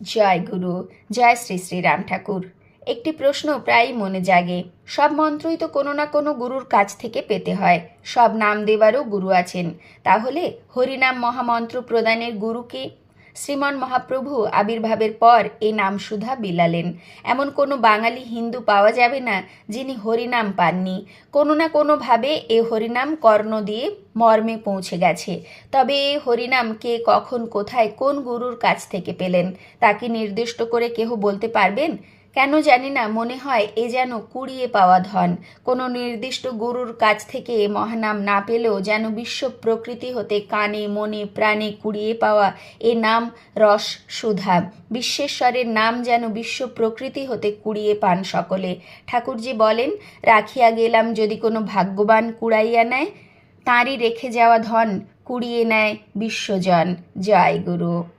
জয় গুরু। জয় শ্রী শ্রী রাম ঠাকুর। একটি প্রশ্ন প্রায়ই মনে জাগে, সব মন্ত্রই তো কোনো না কোনো গুরুর কাছ থেকে পেতে হয়, সব নাম দেবারও গুরু আছেন, তাহলে হরিনাম মহামন্ত্র প্রদানের গুরু কে? শ্রীমন মহাপ্রভু আবির্ভাবের পর এই নাম সুধা বিলালেন। এমন কোনো বাঙালি হিন্দু পাওয়া যাবে না যিনি হরিনাম পাননি। কোনো না কোনোভাবে এ হরিনাম কর্ণ দিয়ে মর্মে পৌঁছে গেছে। তবে এই হরিনাম কে, কখন, কোথায়, কোন গুরুর কাছ থেকে পেলেন তা কি নির্দিষ্ট করে কেহ বলতে পারবেন? কেন জানি না, মনে হয় এ যেন কুড়িয়ে পাওয়া ধন। কোনো নির্দিষ্ট গুরুর কাছ থেকে মহানাম না পেলেও যেন বিশ্ব প্রকৃতি হতে কানে মনে প্রাণে কুড়িয়ে পাওয়া এ নাম রস সুধা। বিশ্বেশ্বরের নাম যেন বিশ্ব প্রকৃতি হতে কুড়িয়ে পান সকলে। ঠাকুরজি বলেন, রাখিয়া গেলাম যদি কোনো ভাগ্যবান কুড়াইয়া নেয়, তাঁরই রেখে যাওয়া ধন কুড়িয়ে নেয় বিশ্বজন। জয় গুরু।